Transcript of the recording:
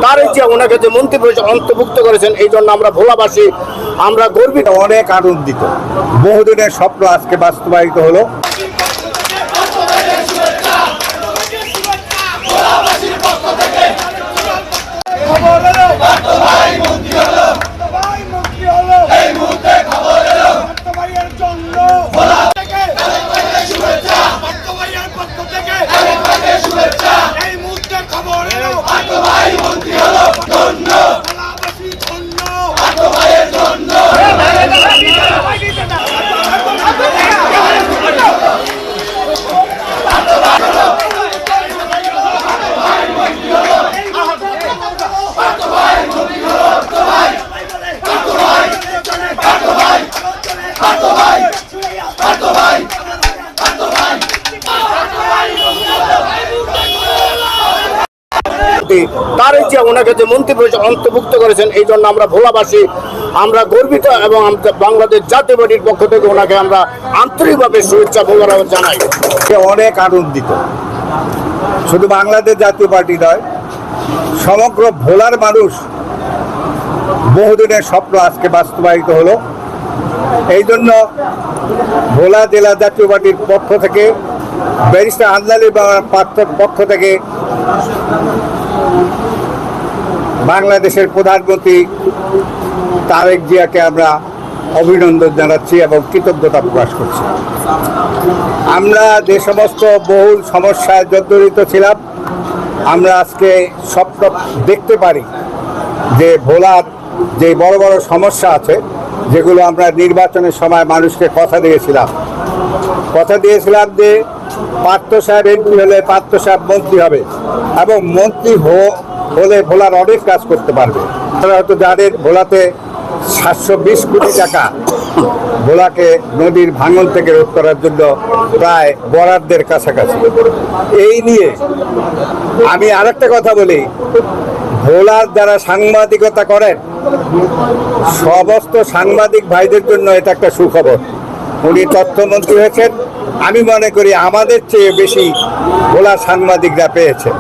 তার যে ওনাকে যে মন্ত্রী পরিষদ অন্তর্ভুক্ত করেছেন, এই জন্য আমরা ভোলাবাসী আমরা গর্বিত, অনেক আনন্দিত। বহুদিনের স্বপ্ন আজকে বাস্তবায়িত হলো। তার যে ওনাকে যে মন্ত্রী পরিষদ অন্তর্ভুক্ত করেছেন, এই জন্য আমরা ভোলাবাসী আমরা গর্বিত এবং বাংলাদেশ জাতীয় পার্টির পক্ষ থেকে ওনাকে আমরা আন্তরিকভাবে শুভেচ্ছা মোবারক জানাই। অনেক আনন্দিত। শুধু বাংলাদেশ জাতীয় পার্টি নয়, সমগ্র ভোলার মানুষ বহুদিনের স্বপ্ন আজকে বাস্তবায়িত হলো। এই জন্য ভোলা জেলা জাতীয় পার্টির পক্ষ থেকে, ব্যারিস্টার আন্দালি পক্ষ থেকে বাংলাদেশের প্রধানমন্ত্রী তারেক জিয়াকে আমরা অভিনন্দন জানাচ্ছি এবং কৃতজ্ঞতা প্রকাশ করছি। আমরা যে সমস্ত বহুল সমস্যায় জর্জরিত ছিলাম, আমরা আজকে স্বপ্ন দেখতে পারি যে ভোলার যে বড় বড় সমস্যা আছে, যেগুলো আমরা নির্বাচনের সময় মানুষকে কথা দিয়েছিলাম যে পার্থ সাহেব এমপি হলে পার্থ সাহেব মন্ত্রী হবে এবং মন্ত্রী হলে ভোলার অনেক কাজ করতে পারবে। তারা হয়তো জানেন, ভোলাতে 720 কোটি টাকা ভোলাকে নদীর ভাঙন থেকে রোধ করার জন্য প্রায় বরাদ্দের কাছাকাছি। এই নিয়ে আমি আরেকটা কথা বলি, ভোলার যারা সাংবাদিকতা করেন, সমস্ত সাংবাদিক ভাইদের জন্য এটা একটা সুখবর। উনি তথ্যমন্ত্রী হয়েছেন, আমি মনে করি আমাদের চেয়ে বেশি ভোলার সাংবাদিকরা পেয়েছে।